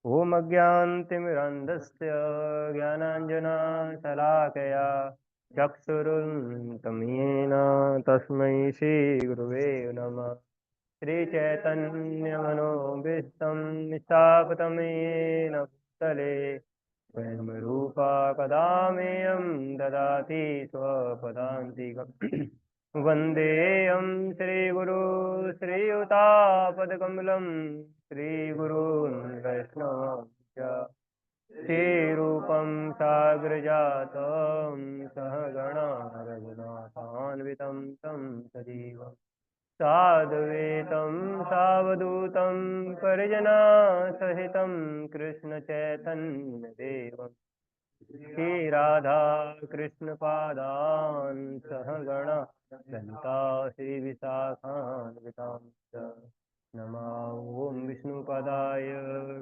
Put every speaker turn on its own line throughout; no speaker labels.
ॐ अज्ञानतिमिरन्धस्य ज्ञानाञ्जनशलाकया चक्षुरुन्मिलितं येन तस्मै श्रीगुरुवे नमः। श्रीचैतन्यमनोभीष्टं स्थापितं येन भूतले स्वयं रूपा कदा मह्यं ददाति स्वपदान्तिकम् वन्देऽहं श्रीगुरु श्रीयुतापदकमलं श्रीगुरून् वैष्णवं श्रीरूपं साग्रजातं सहगणा रघुनाथान्वितं तं सजीवम् साद्वैतं सावधूतं परिजनसहितं कृष्णचैतन्यदेवम् श्रीराधा कृष्णपादान् सहगणा ललिता श्रीविशाखान्वितां च नमो ॐ विष्णुपदाय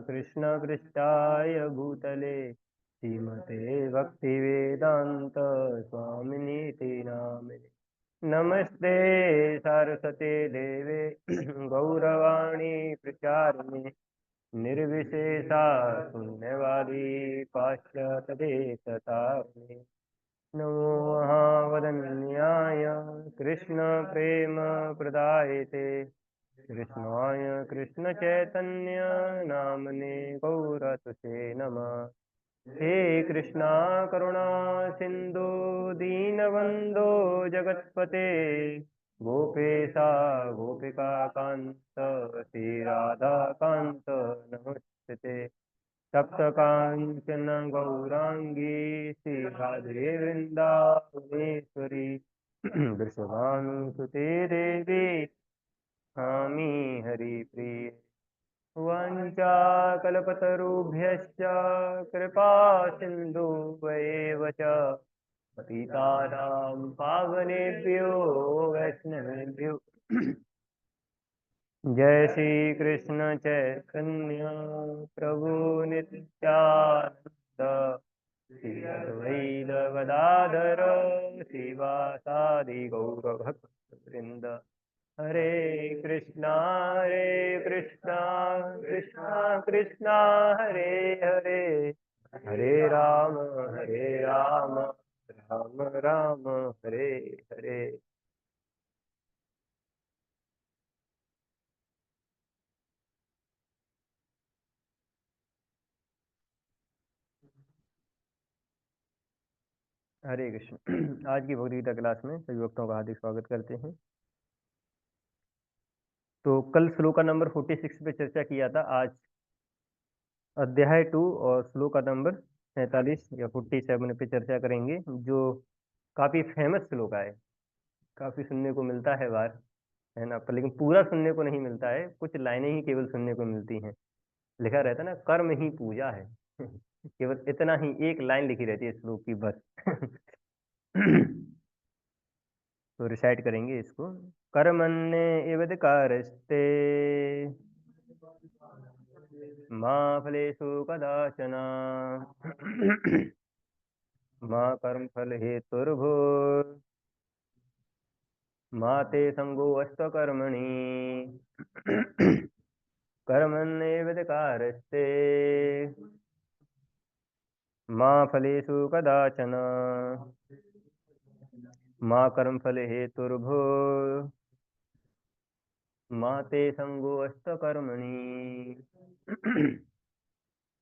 कृष्णपृष्ठाय भूतले श्रीमते भक्तिवेदान्त स्वामिनीति नामिने नमस्ते सरस्वती देवे गौरवाणी प्रचारिणे निर्विशेषा शून्यवादी पाश्चात्यदेशतारिणे नमो महावदन्याय कृष्णप्रेमप्रदायते कृष्णाय कृष्णचैतन्य नामने गौरतुसे नमः। हे कृष्णा करुणा सिंधु दीनबंधो जगत्पते गोपेशा गोपिका कांत श्री राधा कांत नमस्ते सप्तकांचन गौरांगी श्री राधे वृंदावनेश्वरी वृषभानुसुते देवी स्वामी हरिप्रिय वाञ्छाकल्पतरुभ्यश्च कृपा सिन्धुभ्येव च पतितानां पावनेभ्यो वैष्णवेभ्यो जय श्री कृष्ण चैतन्य प्रभु नित्यानंद श्री अद्वैत गदाधर श्रीवासादि गौरभक्तवृंद हरे कृष्णा कृष्णा कृष्णा हरे हरे हरे राम राम राम हरे हरे। हरे कृष्ण। आज की भगवद गीता क्लास में सभी भक्तों का हार्दिक स्वागत करते हैं। तो कल श्लोका नंबर 46 पे चर्चा किया था। आज अध्याय 2 और श्लोका नंबर 47 या 47 पे चर्चा करेंगे, जो काफी फेमस श्लोका है, काफी सुनने को मिलता है बार, है ना, पर लेकिन पूरा सुनने को नहीं मिलता है, कुछ लाइनें ही केवल सुनने को मिलती हैं। लिखा रहता है ना, कर्म ही पूजा है। केवल इतना ही, एक लाइन लिखी रहती है श्लोक की बस। तो रिसाइट करेंगे इसको। कर्मण्ये एवधिकारस्ते मा फलेषु कदाचन मा कर्मफल हेतुर्भुर् मा ते संगोऽस्त्व कर्मणि कर्मण्येवाधिकारस्ते मा फलेषु कदाचन मा कर्मफल हेतुर्भुर् मा ते संगोऽस्त्व कर्मणि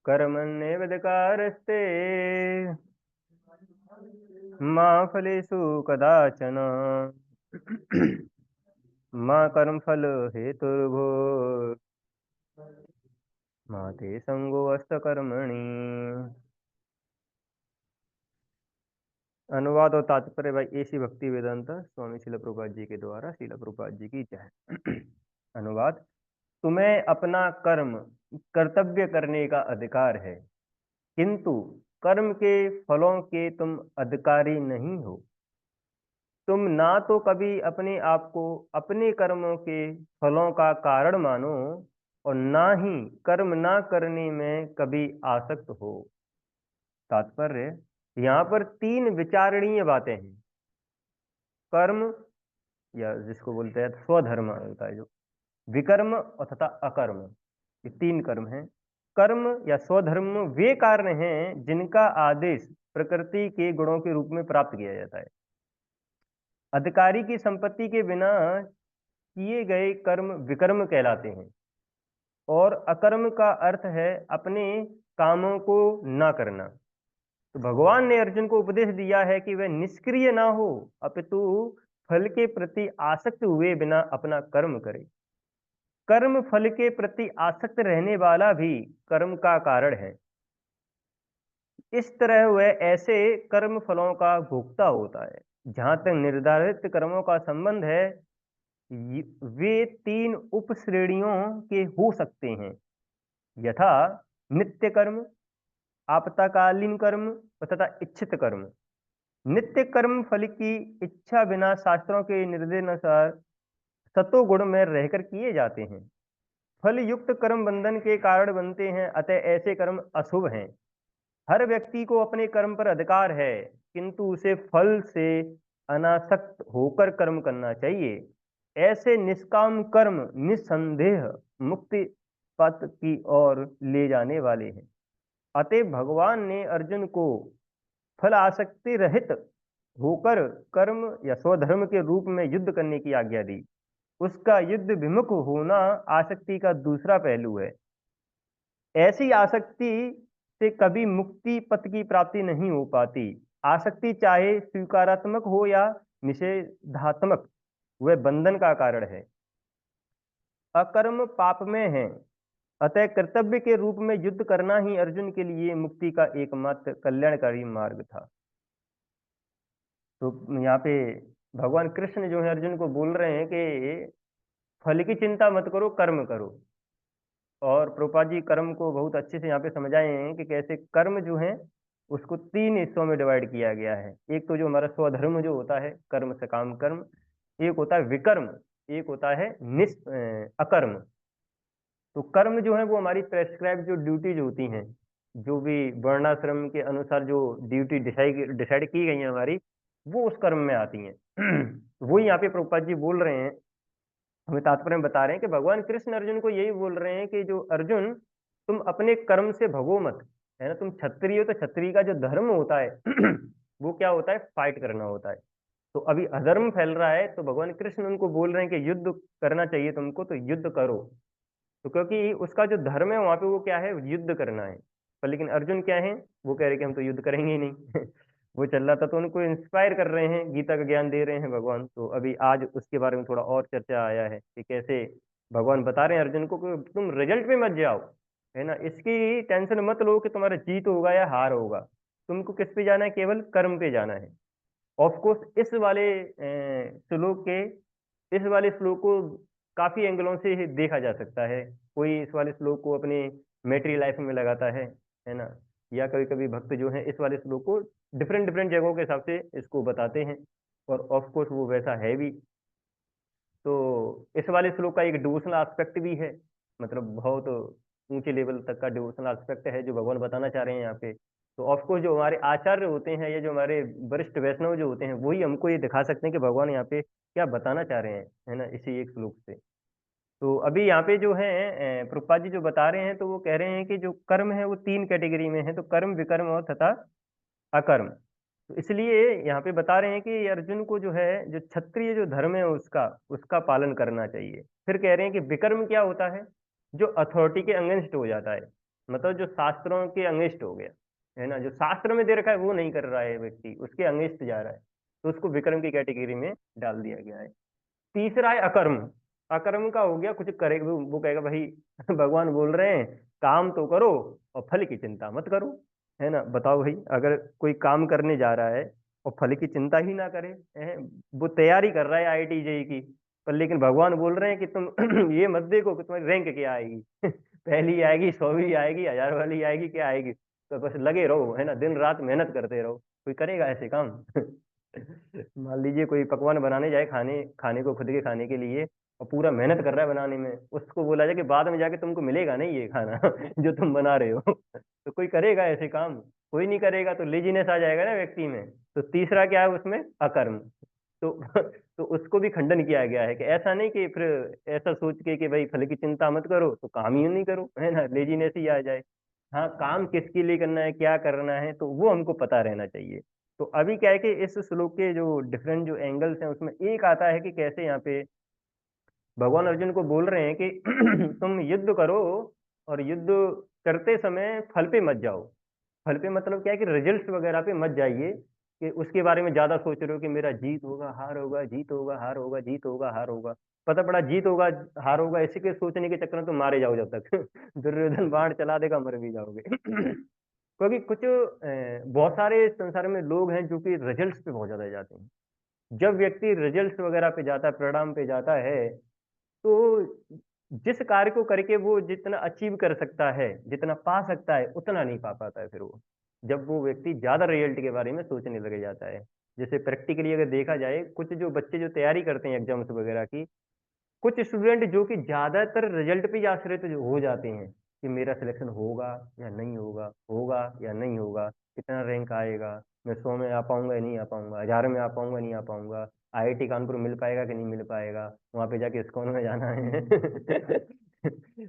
कर्मण्येवाधिकारस्ते मा फलेषु कदाचन मा कर्मफल हेतुर्भुर् मा ते संगोऽस्त्व कर्मणि। अनुवाद और तात्पर्य भाई एसी भक्ति वेदांत स्वामी शिला प्रभुपाद जी के द्वारा। शिला प्रभुपाद जी की जय। अनुवाद: तुम्हें अपना कर्म कर्तव्य करने का अधिकार है, किंतु कर्म के फलों के तुम अधिकारी नहीं हो। तुम ना तो कभी अपने आप को अपने कर्मों के फलों का कारण मानो और ना ही कर्म ना करने में कभी आसक्त हो। तात्पर्य: यहाँ पर 3 विचारणीय बातें हैं। कर्म, या जिसको बोलते हैं स्वधर्म होता है जो, विकर्म और तथा अकर्म, ये 3 कर्म हैं। कर्म या स्वधर्म वे कार्य हैं जिनका आदेश प्रकृति के गुणों के रूप में प्राप्त किया जाता है। अधिकारी की संपत्ति के बिना किए गए कर्म विकर्म कहलाते हैं और अकर्म का अर्थ है अपने कामों को ना करना। तो भगवान ने अर्जुन को उपदेश दिया है कि वह निष्क्रिय ना हो, अपितु फल के प्रति आसक्त हुए बिना अपना कर्म करे। कर्म फल के प्रति आसक्त रहने वाला भी कर्म का कारण है। इस तरह वह ऐसे कर्म फलों का भोक्ता होता है। जहां तक निर्धारित कर्मों का संबंध है, वे तीन उप श्रेणियों के हो सकते हैं, यथा नित्य कर्म, आपत्कालीन कर्म तथा इच्छित कर्म। नित्य कर्म फल की इच्छा बिना शास्त्रों के निर्देशानुसार सतोगुण में रहकर किए जाते हैं। फल युक्त कर्म बंधन के कारण बनते हैं, अतः ऐसे कर्म अशुभ हैं। हर व्यक्ति को अपने कर्म पर अधिकार है, किंतु उसे फल से अनासक्त होकर कर्म करना चाहिए। ऐसे निष्काम कर्म निस्संदेह मुक्ति पथ की ओर ले जाने वाले हैं। अतः भगवान ने अर्जुन को फल आसक्ति रहित होकर कर्म या स्वधर्म के रूप में युद्ध करने की आज्ञा दी। उसका युद्ध विमुख होना आसक्ति का दूसरा पहलू है। ऐसी आसक्ति से कभी मुक्ति पथ की प्राप्ति नहीं हो पाती। आसक्ति चाहे स्वीकारात्मक हो या निषेधात्मक, वह बंधन का कारण है। अकर्म पाप में है, अतः कर्तव्य के रूप में युद्ध करना ही अर्जुन के लिए मुक्ति का एकमात्र कल्याणकारी मार्ग था। तो यहाँ पे भगवान कृष्ण जो है अर्जुन को बोल रहे हैं कि फल की चिंता मत करो, कर्म करो। और प्रभुपाद जी कर्म को बहुत अच्छे से यहाँ पे समझाए हैं कि कैसे कर्म जो है उसको तीन हिस्सों में डिवाइड किया गया है। एक तो जो हमारा स्वधर्म जो होता है कर्म सकाम कर्म, एक होता है विकर्म, एक होता है अकर्म। तो कर्म जो है वो हमारी प्रेस्क्राइब जो ड्यूटीज होती हैं, जो भी वर्णाश्रम के अनुसार जो ड्यूटी डिसाइड की गई है हमारी, वो उस कर्म में आती हैं। वो यहाँ पे प्रभुपाद जी बोल रहे हैं, हमें तात्पर्य में बता रहे हैं कि भगवान कृष्ण अर्जुन को यही बोल रहे हैं कि जो अर्जुन, तुम अपने कर्म से भगो मत, है ना। तुम क्षत्रिय हो तो क्षत्रिय का जो धर्म होता है वो क्या होता है, फाइट करना होता है। तो अभी अधर्म फैल रहा है, तो भगवान कृष्ण उनको बोल रहे हैं कि युद्ध करना चाहिए तुमको, तो युद्ध करो। तो क्योंकि उसका जो धर्म है वहां पे वो क्या है, युद्ध करना है। पर लेकिन अर्जुन क्या है, वो कह रहे कि हम तो युद्ध करेंगे ही नहीं। वो चल रहा था, तो उनको इंस्पायर कर रहे हैं, गीता का ज्ञान दे रहे हैं भगवान। तो अभी आज उसके बारे में थोड़ा और चर्चा आया है कि कैसे भगवान बता रहे हैं अर्जुन को कि तुम रिजल्ट पे मत जाओ, है ना। इसकी टेंशन मत लो कि तुम्हारा जीत होगा या हार होगा। तुमको किस पे जाना है, केवल कर्म पे जाना है। ऑफ कोर्स इस वाले श्लोक के, इस वाले श्लोक को काफी एंगलों से ही देखा जा सकता है। कोई इस वाले श्लोक को अपने मेटरी लाइफ में लगाता है ना। या कभी कभी भक्त जो है इस वाले श्लोक को डिफरेंट डिफरेंट जगहों के हिसाब से इसको बताते हैं, और ऑफ कोर्स वो वैसा है भी। तो इस वाले श्लोक का एक डिवोशनल एस्पेक्ट भी है, मतलब बहुत ऊंचे लेवल तक का डिवोशनल एस्पेक्ट है जो भगवान बताना चाह रहे हैं यहाँ पे। तो ऑफ कोर्स जो हमारे आचार्य होते हैं या जो हमारे वरिष्ठ वैष्णव जो होते हैं, वही हमको ये दिखा सकते हैं कि भगवान यहाँ पे क्या बताना चाह रहे हैं, है ना, इसी एक श्लोक से। तो अभी यहाँ पे जो है प्रभुपाद जी जो बता रहे हैं, तो वो कह रहे हैं कि जो कर्म है वो तीन कैटेगरी में है, तो कर्म विकर्म और तथा अकर्म। तो इसलिए यहाँ पे बता रहे हैं कि अर्जुन को जो है, जो क्षत्रिय जो धर्म है उसका उसका पालन करना चाहिए। फिर कह रहे हैं कि विकर्म क्या होता है, जो अथॉरिटी के अगेंस्ट हो जाता है, मतलब जो शास्त्रों के अगेंस्ट हो गया, है ना। जो शास्त्र में दे रखा है वो नहीं कर रहा है व्यक्ति, उसके अगेंस्ट जा रहा है, तो उसको विकर्म की कैटेगरी में डाल दिया गया है। तीसरा है अकर्म। अकर्म का हो गया कुछ करे, वो कहेगा भाई भगवान बोल रहे हैं काम तो करो और फल की चिंता मत करो, है ना। बताओ भाई, अगर कोई काम करने जा रहा है और फल की चिंता ही ना करे, है, वो तैयारी कर रहा है आईआईटी जेई की, पर लेकिन भगवान बोल रहे हैं कि तुम ये मत देखो कि तुम्हारी रैंक क्या आएगी, पहली आएगी, 100वीं आएगी, 1000 वाली आएगी, क्या आएगी। तो बस लगे रहो, है ना, दिन रात मेहनत करते रहो। कोई करेगा ऐसे काम? मान लीजिए कोई पकवान बनाने जाए, खाने खाने को, खुद के खाने के लिए, और पूरा मेहनत कर रहा है बनाने में, उसको बोला जाए कि बाद में जाके तुमको मिलेगा नहीं ये खाना जो तुम बना रहे हो। तो कोई करेगा ऐसे काम? कोई नहीं करेगा, तो लेजीनेस आ जाएगा ना व्यक्ति में। तो तीसरा क्या है उसमें, अकर्म। तो तो उसको भी खंडन किया गया है कि ऐसा नहीं कि फिर ऐसा सोच के कि भाई फल की चिंता मत करो तो काम ही नहीं करो, है ना, लेजीनेस ही आ जाए। हाँ, काम किसके लिए करना है, क्या करना है, तो वो हमको पता रहना चाहिए। तो अभी क्या है कि इस श्लोक के जो डिफरेंट जो एंगल्स हैं उसमें एक आता है कि कैसे यहाँ पे भगवान अर्जुन को बोल रहे हैं कि तुम युद्ध करो और युद्ध करते समय फल पे मत जाओ। फल पे मतलब क्या है कि रिजल्ट्स वगैरह पे मत जाइए कि उसके बारे में ज्यादा सोच रहे हो कि मेरा जीत होगा हार होगा, जीत होगा हार होगा, जीत होगा हार होगा। पता पड़ा जीत होगा हार होगा इसी के सोचने के चक्कर में तुम मारे जाओ जब तक दुर्योधन बाण चला देगा मर भी जाओगे क्योंकि कुछ बहुत सारे संसार में लोग हैं जो कि रिजल्ट्स पे बहुत ज्यादा जाते हैं। जब व्यक्ति रिजल्ट्स वगैरह पे जाता है, परिणाम पे जाता है, तो जिस कार्य को करके वो जितना अचीव कर सकता है, जितना पा सकता है, उतना नहीं पा पाता है फिर वो। जब वो व्यक्ति ज्यादा रिजल्ट के बारे में सोचने लग जाता है। जैसे प्रैक्टिकली अगर देखा जाए, कुछ जो बच्चे जो तैयारी करते हैं एग्जाम्स वगैरह की, कुछ स्टूडेंट जो कि ज्यादातर रिजल्ट पे ही आश्रित जो हो जाते हैं कि मेरा सिलेक्शन होगा या नहीं होगा, होगा या नहीं होगा, कितना रैंक आएगा, मैं 100 में आ पाऊंगा या नहीं आ पाऊंगा, 1000 में आ पाऊंगा नहीं आ पाऊंगा, आईआईटी कानपुर मिल पाएगा कि नहीं मिल पाएगा, वहां पे जाके इस्कॉन में जाना है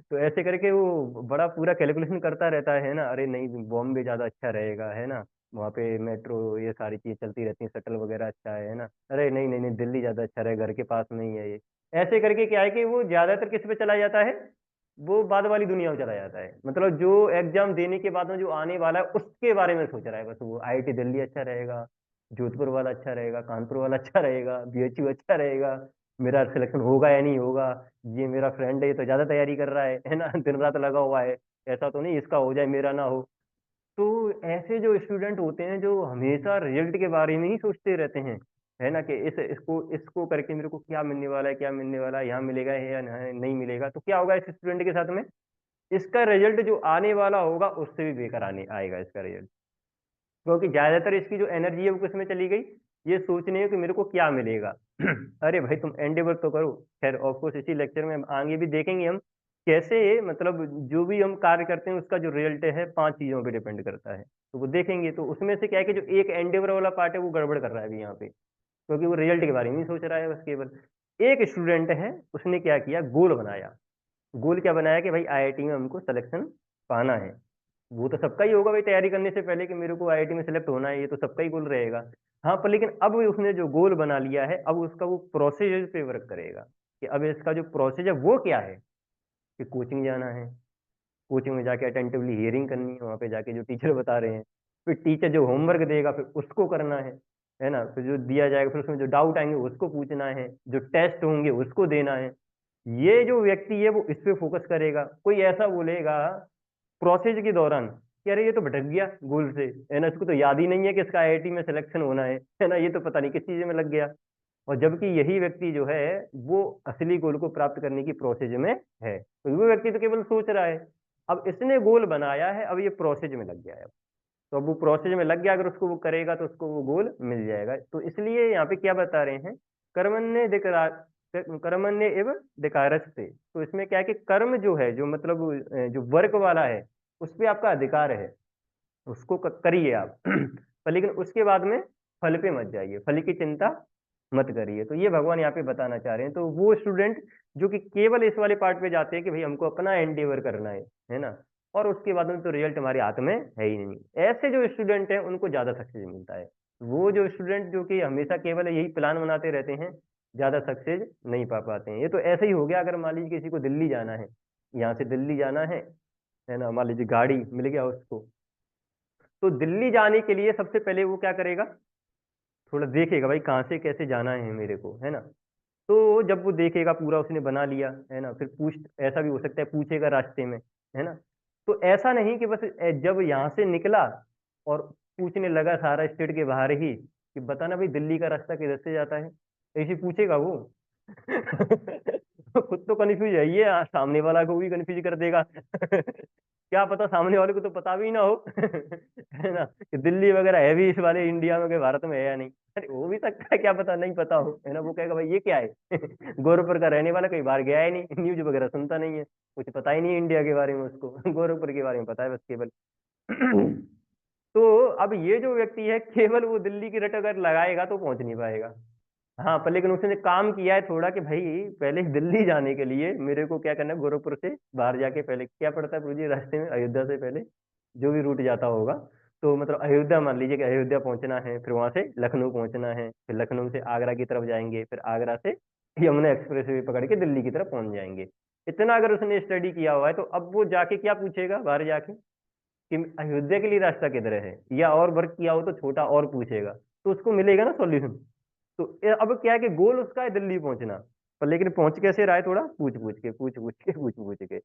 तो ऐसे करके वो बड़ा पूरा कैलकुलेशन करता रहता है ना, अरे नहीं बॉम्बे ज्यादा अच्छा रहेगा, है ना, वहाँ पे मेट्रो ये सारी चीजें चलती रहती हैं, शटल वगैरह अच्छा है ना, अरे नहीं नहीं नहीं दिल्ली ज्यादा अच्छा रहेगा, घर के पास में ही है ये। ऐसे करके क्या है कि वो ज्यादातर किस पे चला जाता है, वो बाद वाली दुनिया में चला जाता है। मतलब जो एग्जाम देने के बाद में जो आने वाला है उसके बारे में सोच रहा है बस वो, आईआईटी दिल्ली अच्छा रहेगा, जोधपुर वाला अच्छा रहेगा, कानपुर वाला अच्छा रहेगा, बीएचयू अच्छा रहेगा, मेरा सिलेक्शन होगा या नहीं होगा, ये मेरा फ्रेंड है ये तो ज्यादा तैयारी कर रहा है ना, दिन रात लगा हुआ है, ऐसा तो नहीं इसका हो जाए मेरा ना हो। तो ऐसे जो स्टूडेंट होते हैं जो हमेशा रिजल्ट के बारे में ही सोचते रहते हैं, है ना, कि इस इसको इसको करके मेरे को क्या मिलने वाला है, क्या मिलने वाला है, यहाँ मिलेगा है या नहीं मिलेगा, तो क्या होगा इस स्टूडेंट के साथ में, इसका रिजल्ट जो आने वाला होगा उससे भी बेकार आने आएगा इसका रिजल्ट। क्योंकि ज्यादातर इसकी जो एनर्जी है वो किसमें चली गई, ये सोचने है कि मेरे को क्या मिलेगा अरे भाई तुम एंडेवर तो करो। खैर ऑफ कोर्स इसी लेक्चर में आगे भी देखेंगे हम कैसे, मतलब जो भी हम कार्य करते हैं उसका जो रिजल्ट है 5 चीजों पे डिपेंड करता है, तो वो देखेंगे। तो उसमें से क्या है कि जो एक एंडेवर वाला पार्ट है वो गड़बड़ कर रहा है अभी यहाँ पे, क्योंकि वो रिजल्ट के बारे में नहीं सोच रहा है बस केवल। एक स्टूडेंट है, उसने क्या किया, गोल बनाया। गोल क्या बनाया कि भाई आईआईटी में हमको सिलेक्शन पाना है। वो तो सबका ही होगा भाई तैयारी करने से पहले कि मेरे को आईआईटी में सिलेक्ट होना है, ये तो सबका ही गोल रहेगा। हाँ, पर लेकिन अब उसने जो गोल बना लिया है, अब उसका वो प्रोसीजर पे वर्क करेगा कि अब इसका जो प्रोसीजर वो क्या है, कि कोचिंग जाना है, कोचिंग में जाके अटेंटिवली हियरिंग करनी है, वहाँ पे जाके जो टीचर बता रहे हैं, फिर टीचर जो होमवर्क देगा फिर उसको करना है ना, फिर जो दिया जाएगा फिर उसमें जो डाउट आएंगे उसको पूछना है, जो टेस्ट होंगे उसको देना है। ये जो व्यक्ति है वो इस पे फोकस करेगा। कोई ऐसा बोलेगा प्रोसेस के दौरान कि अरे ये तो भटक गया गोल से, है ना, इसको तो याद ही नहीं है कि इसका आईआईटी में सिलेक्शन होना है ना, ये तो पता नहीं किस चीज में लग गया। और जबकि यही व्यक्ति जो है वो असली गोल को प्राप्त करने की प्रोसेस में है, तो वो व्यक्ति तो केवल सोच रहा है। अब इसने गोल बनाया है, अब ये प्रोसेस में लग गया है, तो अब वो प्रोसेस में लग गया, अगर उसको वो करेगा तो उसको वो गोल मिल जाएगा। तो इसलिए यहाँ पे क्या बता रहे हैं, कर्मण्य कर्मण्य एवं अधिकारस्ते। तो इसमें क्या है कि कर्म जो है, जो मतलब जो वर्क वाला है, उस पे आपका अधिकार है, उसको करिए आप पर लेकिन उसके बाद में फल पे मत जाइए, फल की चिंता मत करिए। तो ये भगवान यहाँ पे बताना चाह रहे हैं। तो वो स्टूडेंट जो कि केवल इस वाले पार्ट पे जाते हैं कि भाई हमको अपना एंडेवर करना है ना, और उसके बाद में तो रिजल्ट हमारे हाथ में है ही नहीं, ऐसे जो स्टूडेंट हैं उनको ज्यादा सक्सेस मिलता है। वो जो स्टूडेंट जो कि हमेशा केवल यही प्लान बनाते रहते हैं, ज्यादा सक्सेस नहीं पा पाते हैं। ये तो ऐसे ही हो गया, अगर मान लीजिए किसी को दिल्ली जाना है, यहाँ से दिल्ली जाना है ना, मान लीजिए गाड़ी मिल गया उसको, तो दिल्ली जाने के लिए सबसे पहले वो क्या करेगा, थोड़ा देखेगा भाई कहाँ से कैसे जाना है मेरे को, है ना। तो जब वो देखेगा पूरा उसने बना लिया, है ना, फिर पूछ, ऐसा भी हो सकता है पूछेगा रास्ते में, है ना। तो ऐसा नहीं कि बस जब यहाँ से निकला और पूछने लगा सारा स्टेट के बाहर ही कि बताना भाई दिल्ली का रास्ता किधर से जाता है, ऐसे पूछेगा वो खुद तो कंफ्यूज है ये, सामने वाला को भी कंफ्यूज कर देगा क्या पता सामने वाले को तो पता भी ना हो है ना, कि दिल्ली वगैरह है भी इस वाले इंडिया में, के भारत में है या नहीं। अरे हो भी सकता है, क्या पता नहीं पता हो, है ना, वो कहेगा भाई ये क्या है गोरखपुर का रहने वाला, कहीं बाहर गया ही नहीं, न्यूज वगैरह सुनता नहीं है, कुछ पता ही नहीं है इंडिया के बारे में उसको गोरखपुर के बारे में पता है बस केवल तो अब ये जो व्यक्ति है केवल वो दिल्ली की रट अगर लगाएगा तो पहुंच नहीं पाएगा, हाँ, पर लेकिन उसने काम किया है थोड़ा कि भाई पहले दिल्ली जाने के लिए मेरे को क्या करना है, गोरखपुर से बाहर जाके पहले क्या पड़ता है गुरुजी रास्ते में, अयोध्या से पहले जो भी रूट जाता होगा, तो मतलब अयोध्या मान लीजिए कि अयोध्या पहुंचना है, फिर वहां से लखनऊ पहुंचना है, फिर लखनऊ से आगरा की तरफ जाएंगे, फिर आगरा से यमुना एक्सप्रेस वे पकड़ के दिल्ली की तरफ पहुंच जाएंगे। इतना अगर उसने स्टडी किया हुआ है तो अब वो जाके क्या पूछेगा बाहर जाके कि अयोध्या के लिए रास्ता किधर है, या और वर्क किया हो तो छोटा और पूछेगा, तो उसको मिलेगा ना सॉल्यूशन। तो अब क्या है कि गोल उसका है दिल्ली पहुंचना, पर लेकिन पहुंच कैसे रहा है, थोड़ा पूछ पूछ के।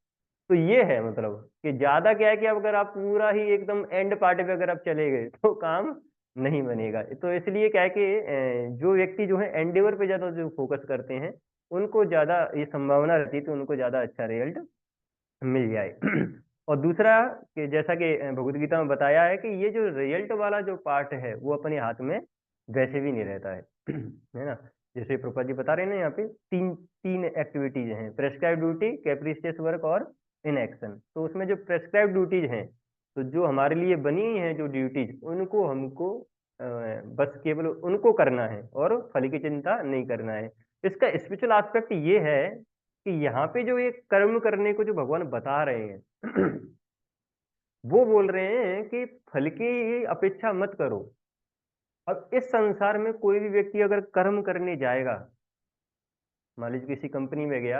तो ये है मतलब कि ज्यादा क्या है कि अब अगर आप पूरा ही एकदम एंड पार्ट पे अगर आप चले गए तो काम नहीं बनेगा। तो इसलिए क्या है कि जो व्यक्ति जो है एंडेवर पे ज्यादा जो फोकस करते हैं, उनको ज्यादा ये संभावना रहती है कि उनको ज्यादा अच्छा रिजल्ट मिल जाए। और दूसरा कि जैसा कि भगवत गीता में बताया है कि ये जो रिजल्ट वाला जो पार्ट है वो अपने हाथ में वैसे भी नहीं रहता है। है ना। जैसे प्रभुपाद जी बता रहे हैं ना, यहाँ पे तीन तीन एक्टिविटीज हैं, प्रेस्क्राइब ड्यूटी, कैप्रिशियस वर्क और इन एक्शन। तो उसमें जो प्रेस्क्राइब ड्यूटीज हैं, तो जो हमारे लिए बनी हुई हैं जो ड्यूटीज, उनको हमको बस केवल उनको करना है और फल की चिंता नहीं करना है। इसका स्पिरिचुअल एस्पेक्ट ये है कि यहाँ पे जो ये कर्म करने को जो भगवान बता रहे हैं वो बोल रहे हैं कि फल की अपेक्षा मत करो। अब इस संसार में कोई भी व्यक्ति अगर कर्म करने जाएगा, मान लीजिए किसी कंपनी में गया,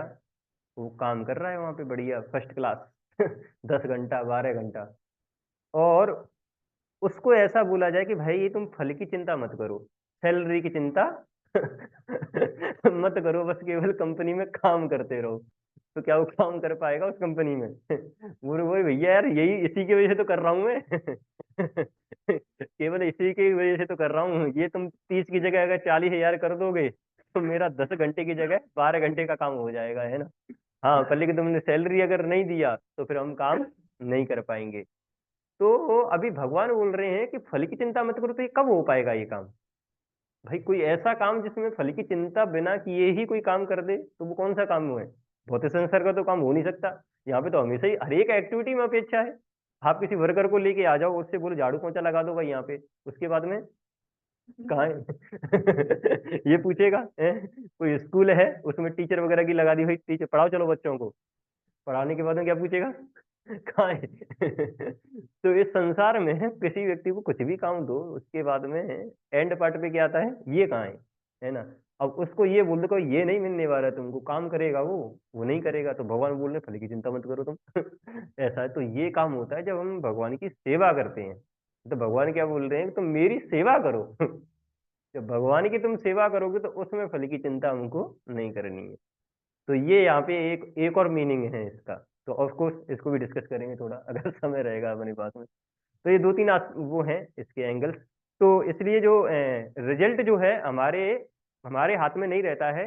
वो काम कर रहा है वहां पे बढ़िया फर्स्ट क्लास 10 घंटा 12 घंटा, और उसको ऐसा बोला जाए कि भाई ये तुम फल की चिंता मत करो, सैलरी की चिंता मत करो, बस केवल कंपनी में काम करते रहो, तो क्या वो काम कर पाएगा उस कंपनी में? बोले वही भैया यार, यही इसी की वजह से तो कर रहा हूँ मैं। केवल इसी की वजह से तो कर रहा हूँ, ये तुम 30 की जगह अगर 40,000 कर दोगे तो मेरा 10 घंटे की जगह 12 घंटे का काम हो जाएगा, है ना। हाँ, पर लेकिन तुमने सैलरी अगर नहीं दिया तो फिर हम काम नहीं कर पाएंगे। तो अभी भगवान बोल रहे हैं कि फल की चिंता मत करो, तो ये कब हो पाएगा ये काम? भाई कोई ऐसा काम जिसमें फल की चिंता बिना किए ही कोई काम कर दे तो वो कौन सा काम हुआ है? भौतिक संसार का तो काम हो नहीं सकता। यहाँ पे तो हमेशा ही हर एक एक्टिविटी में अपेक्षा है। आप किसी वर्कर को लेके आ जाओ, उससे बोलो झाड़ू पोंछा लगा दो भाई यहाँ पे, उसके बाद में कहाँ है? ये पूछेगा कोई स्कूल है उसमें टीचर वगैरह की लगा दी, भाई टीचर पढ़ाओ चलो बच्चों को, पढ़ाने के बाद में क्या पूछेगा? कहाँ है? तो इस संसार में किसी व्यक्ति को कुछ भी काम दो, उसके बाद में एंड पार्ट पे क्या आता है, ये कहाँ है ना। अब उसको ये बोल दो ये नहीं मिलने वाला है तुमको, काम करेगा वो नहीं करेगा, तो भगवान बोल रहे फल की चिंता मत करो तुम। ऐसा है। तो ये काम होता है जब हम भगवान की सेवा करते हैं। तो भगवान क्या बोल रहे हैं कि तुम मेरी सेवा करो। जब भगवान की तुम सेवा करोगे तो उसमें फल की चिंता हमको नहीं करनी है। तो ये यहाँ पे एक एक और मीनिंग है इसका। तो ऑफ कोर्स इसको भी डिस्कस करेंगे थोड़ा अगर समय रहेगा अपने पास में। तो ये दो तीन वो हैं इसके एंगल्स। तो इसलिए जो रिजल्ट जो है हमारे हमारे हाथ में नहीं रहता है।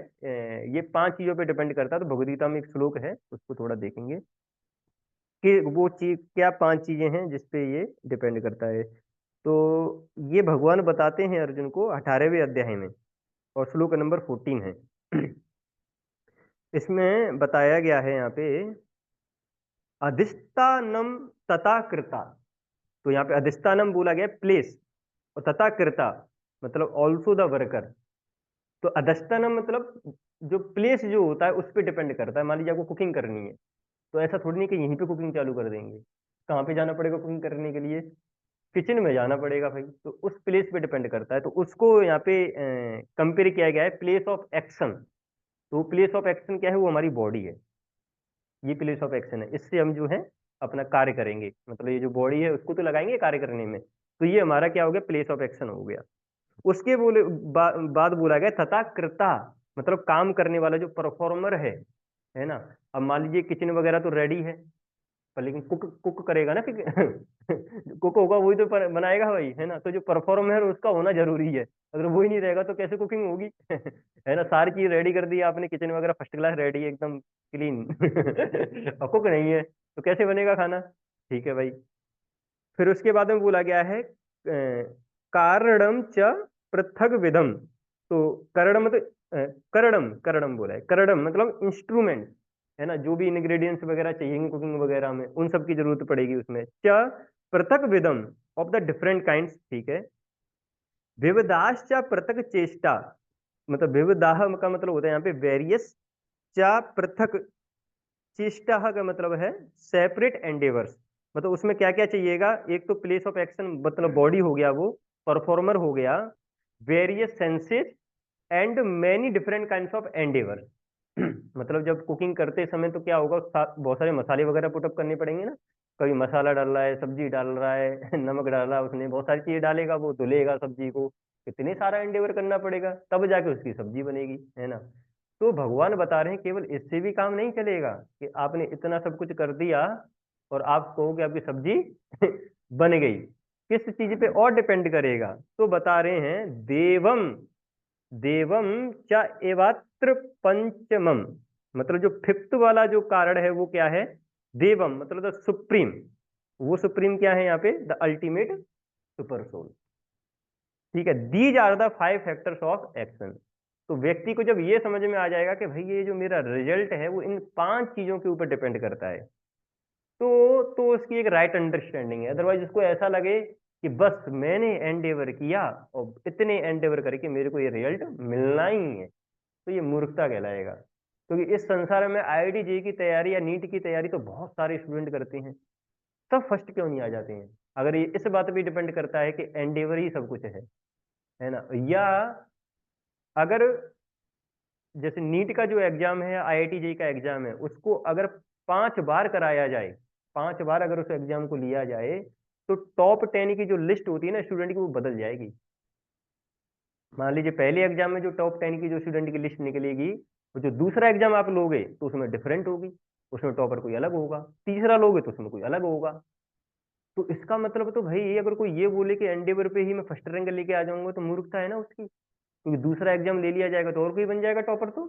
ये 5 चीजों पे डिपेंड करता है। तो भगवद गीता में एक श्लोक है, उसको थोड़ा देखेंगे कि वो चीज क्या 5 चीजें हैं जिसपे ये डिपेंड करता है। तो ये भगवान बताते हैं अर्जुन को 18वें अध्याय में, और श्लोक नंबर 14 है। इसमें बताया गया है यहाँ पे अधिष्ठानम तथा कृता। तो यहाँ पे अधिष्ठानम बोला गया प्लेस, और तथा कृता मतलब ऑल्सो द वर्कर। तो अधिष्ठानम मतलब जो प्लेस जो होता है उस पर डिपेंड करता है। मान लीजिए आपको कुकिंग करनी है, तो ऐसा थोड़ी नहीं कि यहीं पे कुकिंग चालू कर देंगे। कहाँ पे जाना पड़ेगा कुकिंग करने के लिए? किचन में जाना पड़ेगा भाई। तो उस प्लेस पे डिपेंड करता है। तो उसको यहाँ पे कंपेयर किया गया है प्लेस ऑफ एक्शन। तो प्लेस ऑफ एक्शन क्या है? वो हमारी बॉडी है। ये प्लेस ऑफ एक्शन है, इससे हम जो है अपना कार्य करेंगे। मतलब ये जो बॉडी है उसको तो लगाएंगे कार्य करने में। तो ये हमारा क्या हो गया? प्लेस ऑफ एक्शन हो गया। उसके बाद बोला गया तथा कृता, मतलब काम करने वाला जो परफॉर्मर है ना। अब मान लीजिए किचन वगैरह तो रेडी है, पर लेकिन कुक कुक करेगा ना, कुक होगा वही तो बनाएगा भाई, है ना। तो जो परफॉर्मर है उसका होना जरूरी है। अगर वो ही नहीं रहेगा तो कैसे कुकिंग होगी? है ना। सारी चीज रेडी कर दी आपने, किचन वगैरह फर्स्ट क्लास रेडी है एकदम क्लीन, और कुक नहीं है तो कैसे बनेगा खाना? ठीक है भाई। फिर उसके बाद में बोला गया है कारणम च पृथक विधम। तो करणम मतलब करणम करणम बोला है। करणम मतलब इंस्ट्रूमेंट, है ना। जो भी इंग्रेडिएंट्स वगैरह चाहिए कुकिंग वगैरह में, उन सब की जरूरत पड़ेगी उसमें। च पृथक विधम ऑफ द डिफरेंट काइंड्स, ठीक है। विविधाश्च पृथक चेष्टा, मतलब विविधाः का मतलब होता है यहाँ पे वेरियस, चा पृथक, चेष्टा का मतलब है सेपरेट एंडेवर्स। मतलब उसमें क्या क्या चाहिएगा, एक तो प्लेस ऑफ एक्शन मतलब बॉडी हो गया, वो परफॉर्मर हो गया, various senses and many different kinds of endeavours. मतलब जब कुकिंग करते समय तो क्या होगा, बहुत सारे मसाले वगैरह पुटअप करने पड़ेंगे ना। कभी मसाला डाल रहा है, सब्जी डाल रहा है, नमक डाला उसने, बहुत सारी चीजें डालेगा, वो धुलेगा सब्जी को, कितने सारा एंडेवर करना पड़ेगा तब जाके उसकी सब्जी बनेगी, है ना। तो भगवान बता रहे हैं केवल इससे भी काम नहीं चलेगा कि आपने इतना सब कुछ कर दिया और आप कहो कि आपकी सब्जी बन गई। किस चीज पे और डिपेंड करेगा, तो बता रहे हैं देवम, देवम च एवात्र पंचमम। मतलब जो फिफ्थ वाला जो कारण है वो क्या है, देवम मतलब द सुप्रीम। वो सुप्रीम क्या है यहाँ पे, द अल्टीमेट सुपर सोल। ठीक है, these are the 5 factors of action. तो व्यक्ति को जब ये समझ में आ जाएगा कि भाई ये जो मेरा रिजल्ट है वो इन 5 चीजों के ऊपर डिपेंड करता है, तो उसकी एक राइट अंडरस्टैंडिंग है। अदरवाइज उसको ऐसा लगे कि बस मैंने एंडेवर किया और इतने एंडेवर करके मेरे को ये रिजल्ट मिलना ही है, तो ये मूर्खता कहलाएगा। क्योंकि इस संसार में आईआईटी जेईई की तैयारी या नीट की तैयारी तो बहुत सारे स्टूडेंट करते हैं, सब फर्स्ट क्यों नहीं आ जाते हैं? अगर ये इस बात पे डिपेंड करता है कि एंडेवर ही सब कुछ है ना। या अगर जैसे नीट का जो एग्जाम है, आईआईटी जेईई का एग्जाम है, उसको अगर 5 बार कराया जाए, 5 बार अगर उस एग्जाम को लिया जाए, तो टॉप 10 की जो लिस्ट होती है ना स्टूडेंट की, वो बदल जाएगी। मान लीजिए पहले एग्जाम में जो टॉप 10 की जो स्टूडेंट की लिस्ट निकलेगी, वो जो दूसरा एग्जाम आप लोगे तो उसमें डिफरेंट होगी, उसमें टॉपर कोई अलग होगा, तीसरा लोगे तो उसमें कोई अलग होगा। तो इसका मतलब तो भाई अगर कोई ये बोले कि एनडेवर पे ही मैं फर्स्ट रैंक लेके आ जाऊंगा, तो मूर्खता है ना उसकी। क्योंकि दूसरा एग्जाम ले लिया जाएगा तो और कोई बन जाएगा टॉपर। तो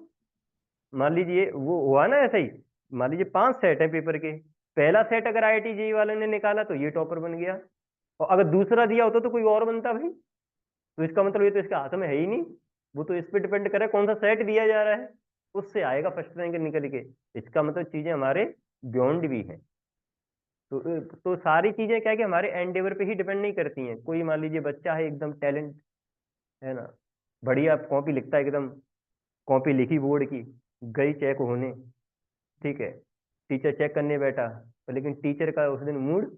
मान लीजिए वो हुआ ना ऐसा ही, मान लीजिए 5 सेट है पेपर के, पहला सेट अगर आईआईटी जेईई वाले ने निकाला तो ये टॉपर बन गया, और अगर दूसरा दिया होता तो कोई और बनता भाई। तो इसका मतलब ये तो इसके हाथ में है ही नहीं, वो तो इस पे डिपेंड करे कौन सा सेट दिया जा रहा है, उससे आएगा फर्स्ट रैंक निकल के। इसका मतलब चीजें हमारे बियॉन्ड भी हैं। तो सारी चीजें क्या है कि हमारे एंडेवर पे ही डिपेंड नहीं करती हैं। कोई मान लीजिए बच्चा है एकदम टैलेंट, है ना, बढ़िया कॉपी लिखता है एकदम, कॉपी लिखी बोर्ड की, गई चेक होने, ठीक है, टीचर चेक करने बैठा, तो लेकिन टीचर का उस दिन मूड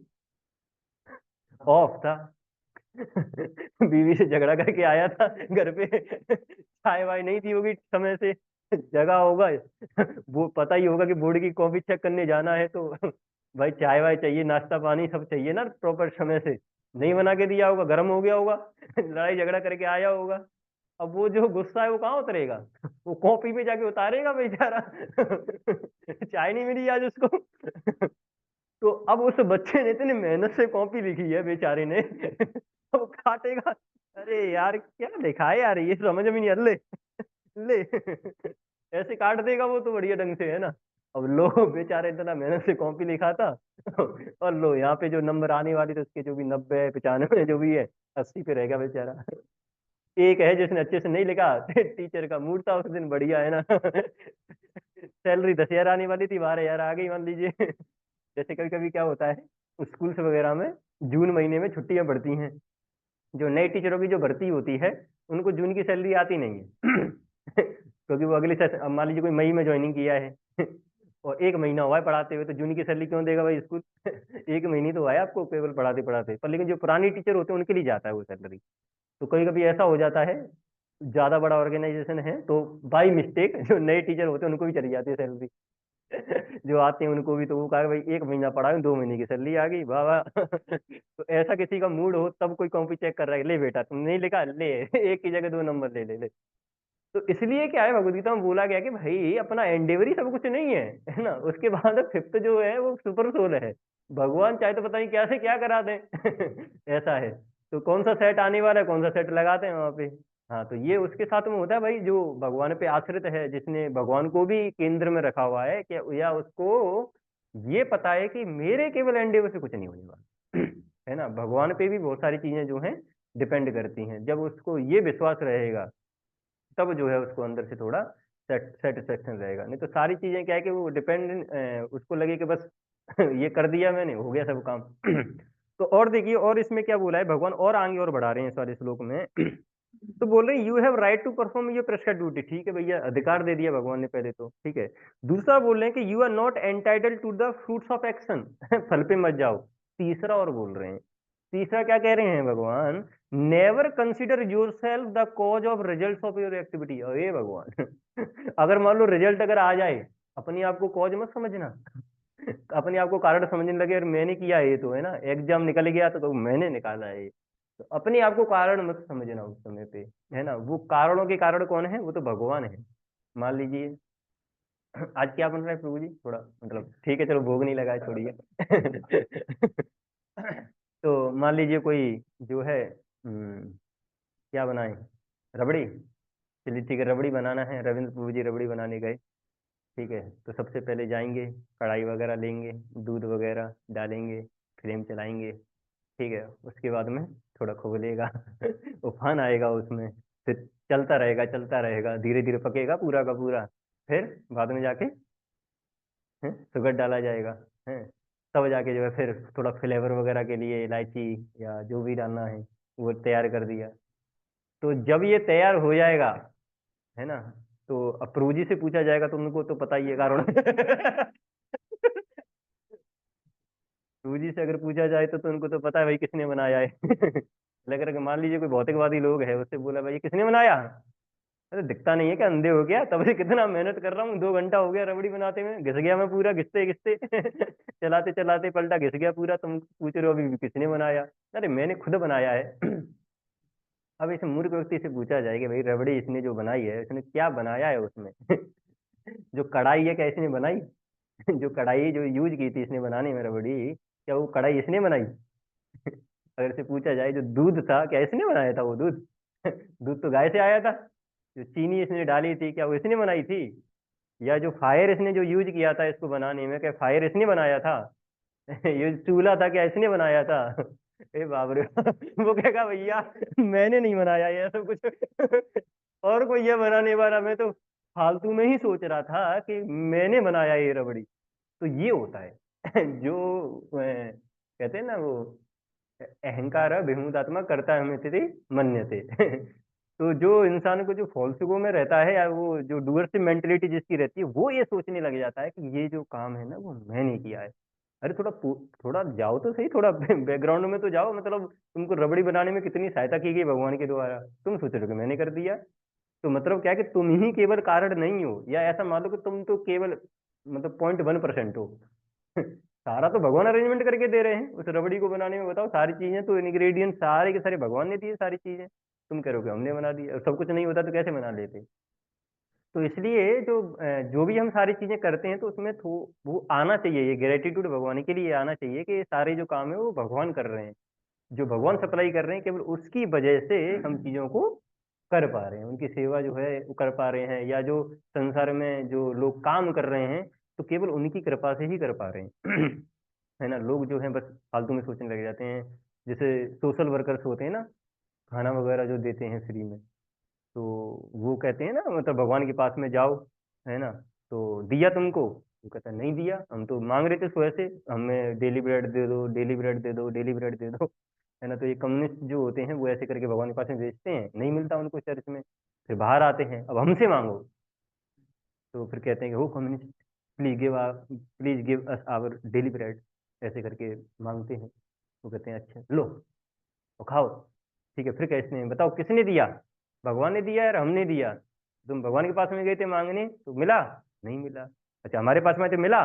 ऑफ था। बीवी से झगड़ा करके आया था घर पे, चाय वाय नहीं थी होगी समय से, जगह होगा, वो पता ही होगा कि बोर्ड की कॉपी चेक करने जाना है, तो भाई चाय वाय चाहिए, नाश्ता पानी सब चाहिए ना प्रॉपर समय से, नहीं बना के दिया होगा, गर्म हो गया होगा, लड़ाई झगड़ा करके आया होगा। अब वो जो गुस्सा है वो कहाँ उतरेगा, वो कॉपी पे जाके उतारेगा बेचारा। चाय नहीं मिली आज उसको। तो अब उस बच्चे ने इतनी मेहनत से कॉपी लिखी है बेचारे ने, अब काटेगा, अरे यार क्या लिखा है यार, ये समझ में नहीं आ ले, ले। ऐसे काट देगा वो तो बढ़िया ढंग से, है ना। अब लो बेचारे इतना मेहनत से कॉपी लिखा था, और लो यहाँ पे जो नंबर आने वाली थे उसके जो भी 90 95 जो भी है, 80 पे रहेगा बेचारा। एक है जिसने अच्छे से नहीं लिखा, टीचर का मूड था उस दिन बढ़िया, है ना। सैलरी 10,000 आने वाली थी, 12,000 आ गई मान लीजिए। जैसे कभी कभी क्या होता है स्कूल्स वगैरह में, जून महीने में छुट्टियां बढ़ती हैं, जो नए टीचरों की जो भर्ती होती है उनको जून की सैलरी आती नहीं है। क्योंकि वो अगले सेशन, अब मान लीजिए कोई मई में ज्वाइनिंग किया है, और 1 महीना हुआ है पढ़ाते हुए, तो जून की सैलरी क्यों देगा भाई स्कूल? 1 महीने तो हुआ है आपको केवल पढ़ाते पढ़ाते, पर लेकिन जो पुरानी टीचर होते हैं उनके लिए जाता है वो सैलरी। तो कभी कभी ऐसा हो जाता है, ज्यादा बड़ा ऑर्गेनाइजेशन है तो बाई मिस्टेक जो नए टीचर होते हैं उनको भी चली जाती है सैलरी। जो आते हैं उनको भी, तो वो कहा भाई 1 महीना पढ़ा है, 2 महीने की सैलरी आ गई, वाह वाह। तो ऐसा किसी का मूड हो तब कोई कॉपी चेक कर रहा है, ले बेटा तुमने नहीं लिखा, ले एक की जगह 2 नंबर ले ले ले। तो इसलिए क्या है, भगवद गीता में बोला गया कि भाई अपना एंडेवर ही सब कुछ नहीं है ना। उसके बाद फिफ्थ जो है वो सुपर सोल है। भगवान चाहे तो पता नहीं क्या से क्या करा दें। ऐसा है। तो कौन सा सेट आने वाला है, कौन सा सेट लगाते हैं वहां पे। हाँ, तो ये उसके साथ में होता है भाई, जो भगवान पे आश्रित है, जिसने भगवान को भी केंद्र में रखा हुआ है, कि या उसको ये पता है कि मेरे केवल एंडेवर से कुछ नहीं होने वाला। है ना, भगवान पे भी बहुत सारी चीजें जो हैं डिपेंड करती हैं। जब उसको ये विश्वास रहेगा तब जो है उसको अंदर से थोड़ा सेटिस्फेक्शन रहेगा। नहीं तो सारी चीजें क्या है कि वो डिपेंड, उसको लगे कि बस ये कर दिया मैंने, हो गया सब काम। तो और देखिए, और इसमें क्या बोला है भगवान, और आगे और बढ़ा रहे हैं इस वाले श्लोक में। तो बोल रहे हैं you have right to perform your prescribed duty. ठीक है भैया, अधिकार दे दिया भगवान ने पहले तो, ठीक है। दूसरा बोल रहे हैं कि you are not entitled to the fruits of action. फल पे मत जाओ। तीसरा और बोल रहे हैं, तीसरा क्या कह रहे हैं भगवान, never consider your self the cause of result of your activity. अरे भगवान, अगर मान लो रिजल्ट अगर आ जाए, अपने आप को कॉज मत समझना। अपने आप को कारण समझने लगे और मैंने किया है, ये तो है ना, एग्जाम निकल गया तो मैंने निकाला है। तो अपने आप को कारण मत समझना उस समय पे, है ना। वो कारणों के कारण कौन है, वो तो भगवान है। मान लीजिए आज क्या बन रहा है प्रभु जी, थोड़ा मतलब ठीक है चलो, भोग नहीं लगा है, छोड़िए। तो मान लीजिए कोई जो है, क्या बनाए, रबड़ी। चलिए ठीक है, रबड़ी बनाना है, रविंद्र प्रभु जी रबड़ी बनाने गए। ठीक है, तो सबसे पहले जाएंगे, कढ़ाई वगैरह लेंगे, दूध वगैरह डालेंगे, फ्लेम चलाएंगे। ठीक है, उसके बाद में थोड़ा खोलेगा, उफान आएगा उसमें, फिर चलता रहेगा, धीरे धीरे पकेगा पूरा का पूरा। फिर बाद में जाके शुगर डाला जाएगा, है। तब जाके जो है फिर थोड़ा फ्लेवर वगैरह के लिए इलायची या जो भी डालना है वो तैयार कर दिया। तो जब ये तैयार हो जाएगा, है ना, तो अब प्रभु जी से पूछा जाएगा तो उनको तो पता ही है कारण। प्रभु जी से अगर पूछा जाए तो उनको तो पता है भाई किसने बनाया है। लेकिन अगर मान लीजिए कोई भौतिकवादी लोग है, उससे बोला भाई ये किसने बनाया, अरे दिखता नहीं है क्या, अंधे हो गया, तब से कितना मेहनत कर रहा हूँ, 2 घंटा हो गया रबड़ी बनाते हुए, घिस गया मैं पूरा, घिसते घिसते। चलाते चलाते पलटा घिस गया पूरा, तुम पूछ रहे हो अभी किसने बनाया। अरे मैंने खुद बनाया है। अब इस मूर्ख व्यक्ति से पूछा जाए कि भाई रबड़ी इसने जो बनाई है इसने क्या बनाया है उसमें। जो कढ़ाई है क्या इसने बनाई। जो कढ़ाई जो यूज की थी इसने बनाने में रबड़ी, क्या वो कढ़ाई इसने बनाई। अगर से पूछा जाए जो दूध था क्या इसने बनाया था वो दूध। दूध तो गाय से आया था। जो चीनी इसने डाली थी क्या वो इसने बनाई थी। या जो फायर इसने जो यूज किया था इसको बनाने में, क्या फायर इसने बनाया था। ये चूल्हा था क्या इसने बनाया था। ए बाप रे। वो कहेगा भैया मैंने नहीं बनाया ये सब कुछ। और कोई ये बनाने वाला, मैं तो फालतू में ही सोच रहा था कि मैंने बनाया ये रबड़ी। तो ये होता है। जो कहते हैं ना वो, अहंकार विमूढ़ात्मा करता है हमें मन्यते। तो जो इंसान को जो फॉल्स ईगो में रहता है, या वो जो डूअरशिप मेंटेलिटी जिसकी रहती है, वो ये सोचने लग जाता है कि ये जो काम है ना वो मैंने किया है। अरे थोड़ा जाओ तो सही, थोड़ा बैकग्राउंड में तो जाओ, मतलब तुमको रबड़ी बनाने में कितनी सहायता की गई भगवान के द्वारा, तुम सोच रहे हो कि मैंने कर दिया। तो मतलब क्या है कि तुम ही केवल कारण नहीं हो, या ऐसा मान लो कि तुम तो केवल मतलब 0.1% हो। सारा तो भगवान अरेंजमेंट करके दे रहे हैं उस रबड़ी को बनाने में। बताओ, सारी चीजें तो इंग्रेडिएंट सारे के सारे भगवान ने दिए, सारी चीजें तुम कह रहे हो कि हमने बना दी, और सब कुछ नहीं होता तो कैसे बना लेते। तो इसलिए जो भी हम सारी चीजें करते हैं तो उसमें वो आना चाहिए, ये ग्रेटिट्यूड भगवान के लिए आना चाहिए कि ये सारे जो काम है वो भगवान कर रहे हैं। जो भगवान सप्लाई कर रहे हैं, केवल उसकी वजह से हम चीजों को कर पा रहे हैं, उनकी सेवा जो है वो कर पा रहे हैं, या जो संसार में जो लोग काम कर रहे हैं तो केवल उनकी कृपा से ही कर पा रहे हैं। है ना। लोग जो है बस फालतू में सोचने लग जाते हैं। जैसे सोशल वर्कर्स होते हैं ना, खाना वगैरह जो देते हैं फ्री में, तो वो कहते हैं ना, मतलब भगवान के पास में जाओ, है ना, तो दिया तुमको, वो कहता है नहीं दिया, हम तो मांग रहे थे सुबह से, हमें डेली ब्रेड दे दो, डेली ब्रेड दे दो, डेली ब्रेड दे दो। है ना। तो ये कम्युनिस्ट जो होते हैं वो ऐसे करके भगवान के पास में बेचते हैं, नहीं मिलता उनको चर्च में, फिर बाहर आते हैं अब हमसे मांगो। तो फिर कहते हैं कि हो communist, please give us our daily bread, ऐसे करके मांगते हैं। वो कहते हैं अच्छा लो तो खाओ। ठीक है, फिर कैसे बताओ किसने दिया, भगवान ने दिया या हमने दिया। तुम भगवान के पास में गए थे मांगने तो मिला, नहीं मिला। अच्छा हमारे पास में तो मिला,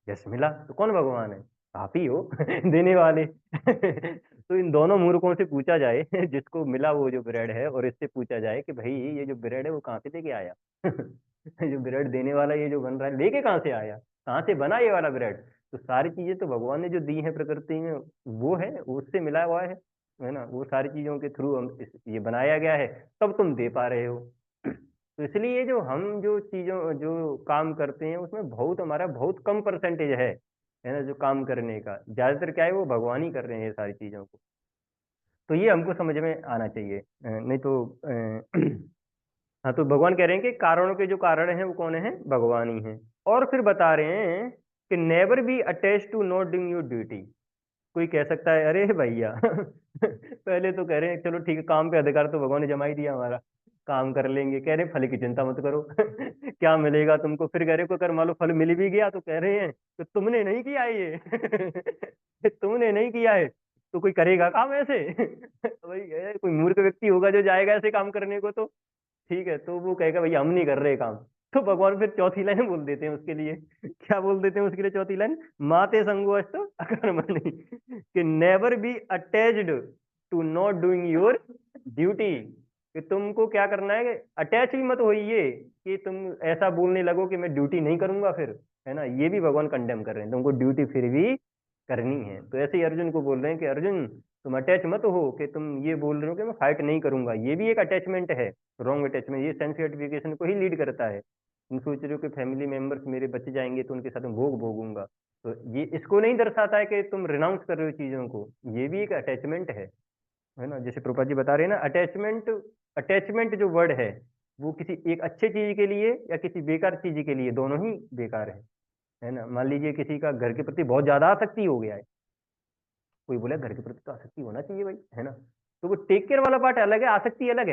यस मिला, तो कौन भगवान है, आप ही हो। देने वाले। तो इन दोनों मूर्खों से पूछा जाए, जिसको मिला वो जो ब्रेड है, और इससे पूछा जाए कि भाई ये जो ब्रेड है वो कहाँ से लेके आया। जो ब्रेड देने वाला ये जो बन रहा है लेके कहाँ से आया, कहाँ से बना ये वाला ब्रेड। तो सारी चीजें तो भगवान ने जो दी है प्रकृति में, वो है, उससे मिला हुआ है ना। वो सारी चीजों के थ्रू हम ये बनाया गया है, तब तुम दे पा रहे हो। तो इसलिए जो हम जो चीजों जो काम करते हैं उसमें बहुत हमारा बहुत कम परसेंटेज है ना, जो काम करने का ज्यादातर क्या है वो भगवान ही कर रहे हैं ये सारी चीजों को। तो ये हमको समझ में आना चाहिए, नहीं तो हाँ, तो भगवान कह रहे हैं कि कारणों के जो कारण हैं वो कौन है, भगवान ही हैं। और फिर बता रहे हैं कि never be attach to not doing your duty. कोई कह सकता है अरे भैया पहले तो कह रहे हैं चलो ठीक है, काम पे अधिकार तो भगवान ने जमा ही दिया हमारा, काम कर लेंगे, कह रहे फल की चिंता मत करो क्या मिलेगा तुमको, फिर कह रहे को अगर मान लो फल मिल भी गया तो कह रहे हैं तो तुमने नहीं किया है ये तुमने नहीं किया है तो कोई करेगा काम ऐसे भाई कोई मूर्ख व्यक्ति होगा जो जाएगा ऐसे काम करने को, तो ठीक है तो वो कहेगा भैया हम नहीं कर रहे काम। तो भगवान फिर चौथी लाइन बोल देते हैं उसके लिए, क्या बोल देते हैं उसके लिए चौथी लाइन, माते संगोष्ठ अकर्मणि, कि never be attached to not doing your duty, कि तुमको क्या करना है, अटैच भी मत होइए कि तुम ऐसा बोलने लगो कि मैं ड्यूटी नहीं करूंगा फिर, है ना, ये भी भगवान कंडेम कर रहे हैं, तुमको ड्यूटी फिर भी करनी है। तो ऐसे ही अर्जुन को बोल रहे हैं कि अर्जुन तुम अटैच मत हो कि तुम ये बोल रहे हो कि मैं फाइट नहीं करूंगा, ये भी एक अटैचमेंट है, रॉन्ग अटैचमेंट, ये सेंस ग्रेटिफिकेशन को ही लीड करता है। तुम सोच रहे हो कि फैमिली मेंबर्स मेरे बच जाएंगे तो उनके साथ मैं भोग भोगूंगा, तो ये इसको नहीं दर्शाता है कि तुम रिनाउंस कर रहे हो चीजों को, ये भी एक अटैचमेंट है ना। जैसे प्रभुपाद जी बता रहे हैं ना, अटैचमेंट, अटैचमेंट जो वर्ड है वो किसी एक अच्छे चीज के लिए या किसी बेकार चीज के लिए, दोनों ही बेकार है ना। मान लीजिए किसी का घर के प्रति बहुत ज्यादा आसक्ति हो गया है, कोई बोले घर के प्रति तो आसक्ति होना चाहिए भाई, है ना, तो वो टेक केयर वाला पार्ट अलग है, आसक्ति अलग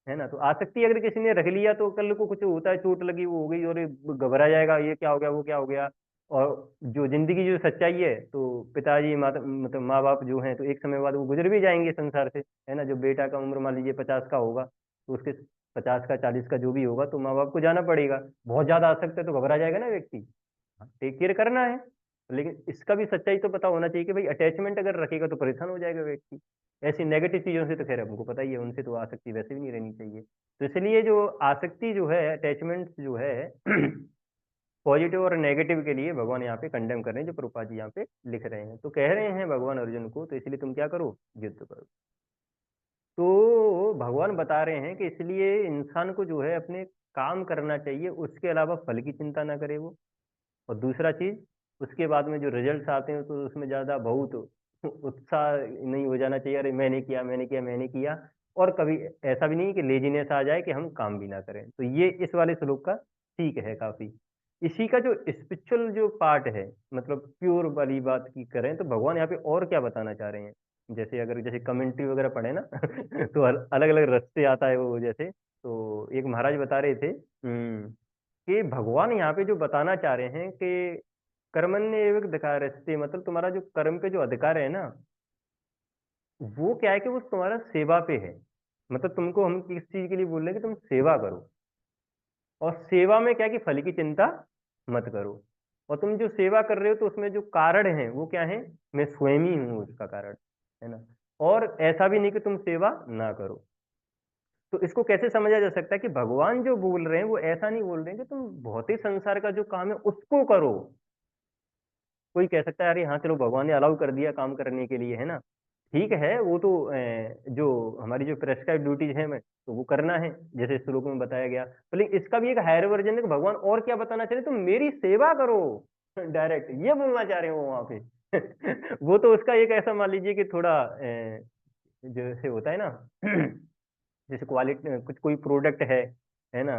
है ना। तो आसक्ति अगर किसी ने रख लिया तो कल को कुछ होता है, चोट लगी वो हो गई और ये घबरा जाएगा, ये क्या हो गया वो क्या हो गया। और जो जिंदगी जो सच्चाई है, तो पिताजी माता मतलब माँ बाप जो हैं तो एक समय बाद वो गुजर भी जाएंगे संसार से, है ना। जो बेटा का उम्र मान लीजिए 50 का होगा तो उसके 50 का 40 का जो भी होगा तो माँ बाप को जाना पड़ेगा। बहुत ज्यादा आसक्त है तो घबरा जाएगा ना व्यक्ति, टेक केयर करना है, लेकिन इसका भी सच्चाई तो पता होना चाहिए कि भाई अटैचमेंट अगर रखेगा तो परेशान हो जाएगा व्यक्ति। ऐसी नेगेटिव चीजों से तो खैर हमको पता ही है, उनसे तो आसक्ति वैसे भी नहीं रहनी चाहिए। तो इसलिए जो आसक्ति जो है, अटैचमेंट जो है पॉजिटिव और नेगेटिव के लिए भगवान यहाँ पे कंडेम कर रहे हैं, जो प्रभुपाद जी यहाँ पे लिख रहे हैं। तो कह रहे हैं भगवान अर्जुन को, तो इसलिए तुम क्या करो, युद्ध करो। तो भगवान बता रहे हैं कि इसलिए इंसान को जो है अपने काम करना चाहिए, उसके अलावा फल की चिंता ना करे वो। और दूसरा चीज, उसके बाद में जो रिजल्ट्स आते हैं तो उसमें ज्यादा बहुत उत्साह नहीं हो जाना चाहिए, अरे मैंने किया मैंने किया मैंने किया। और कभी ऐसा भी नहीं कि लेजीनेस आ जाए कि हम काम भी ना करें। तो ये इस वाले श्लोक का ठीक है काफी। इसी का जो स्पिरिचुअल जो पार्ट है, मतलब प्योर वाली बात की करें तो भगवान यहाँ पे और क्या बताना चाह रहे हैं। जैसे अगर जैसे कमेंट्री वगैरह पढ़े ना तो अलग अलग रस्ते आता है वो। जैसे तो एक महाराज बता रहे थे कि भगवान यहाँ पे जो बताना चाह रहे हैं कि कर्मण्य एवं अधिकारस्ते, मतलब तुम्हारा जो कर्म पे जो अधिकार है ना, वो क्या है कि वो तुम्हारा सेवा पे है। मतलब तुमको हम किस चीज के लिए बोल रहे हैं कि तुम सेवा करो, और सेवा में क्या है कि फल की चिंता मत करो। और तुम जो सेवा कर रहे हो तो उसमें जो कारण है वो क्या है, मैं स्वयं ही हूँ उसका कारण, है ना। और ऐसा भी नहीं कि तुम सेवा ना करो। तो इसको कैसे समझा जा सकता है कि भगवान जो बोल रहे हैं वो ऐसा नहीं बोल रहे हैं कि तुम भौतिक संसार का जो काम है उसको करो। कोई कह सकता है अरे हाँ चलो भगवान ने अलाउ कर दिया काम करने के लिए, है ना, ठीक है, वो तो जो हमारी जो प्रेस्क्राइब ड्यूटीज है मैं तो वो करना है, जैसे इस श्लोक में बताया गया। तो लेकिन इसका भी एक हायर वर्जन है कि भगवान और क्या बताना चाह रहे, तुम मेरी सेवा करो डायरेक्ट ये बोलना चाह रहे हो वहां पे वो तो उसका एक ऐसा मान लीजिए कि थोड़ा जैसे होता है ना जैसे क्वालिटी कुछ कोई प्रोडक्ट है ना,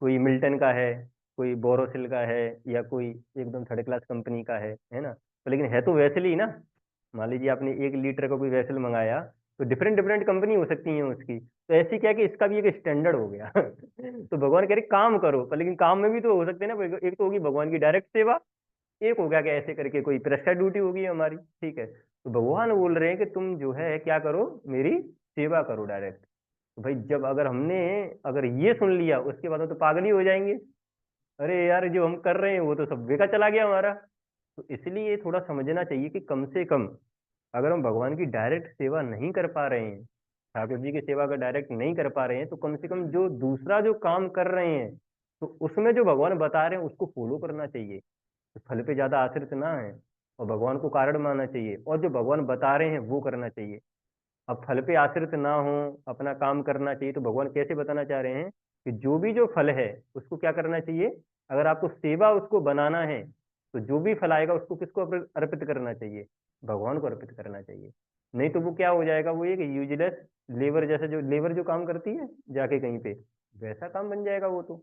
कोई मिल्टन का है, कोई बोरोसिल का है, या कोई एकदम थर्ड क्लास कंपनी का है ना, तो लेकिन है तो वैसे ही ना। मान लीजिए आपने 1 लीटर का कोई वेसल मंगाया, तो डिफरेंट डिफरेंट कंपनी हो सकती है उसकी, तो ऐसी क्या है कि इसका भी एक स्टैंडर्ड हो गया तो भगवान कह रहे काम करो, पर लेकिन काम में भी तो हो सकते हैं ना, एक तो होगी भगवान की डायरेक्ट सेवा, एक हो गया कि ऐसे करके कोई प्रेस्क्राइब ड्यूटी होगी हमारी, ठीक है। तो भगवान बोल रहे हैं कि तुम जो है क्या करो, मेरी सेवा करो डायरेक्ट। तो भाई जब अगर हमने अगर ये सुन लिया उसके बाद में तो पागल ही हो जाएंगे, अरे यार जो हम कर रहे हैं वो तो सब बेकार चला गया हमारा। तो इसलिए थोड़ा समझना चाहिए कि कम से कम अगर हम भगवान की डायरेक्ट सेवा नहीं कर पा रहे हैं, ठाकुर जी की सेवा अगर डायरेक्ट नहीं कर पा रहे हैं, तो कम से कम जो दूसरा जो काम कर रहे हैं तो उसमें जो भगवान बता रहे हैं उसको फॉलो करना चाहिए। तो फल पे ज्यादा आश्रित ना है और भगवान को कारण मानना चाहिए, और जो भगवान बता रहे हैं वो करना चाहिए। अब फल पे आश्रित ना हो, अपना काम करना चाहिए। तो भगवान कैसे बताना चाह रहे हैं कि जो भी जो फल है उसको क्या करना चाहिए, अगर आपको सेवा उसको बनाना है तो जो भी फल आएगा उसको किसको अर्पित करना चाहिए, भगवान को अर्पित करना चाहिए। नहीं तो वो क्या हो जाएगा, वो एक यूजलेस लेबर जैसा, जो लेबर जो काम करती है जाके कहीं पे, वैसा काम बन जाएगा वो तो,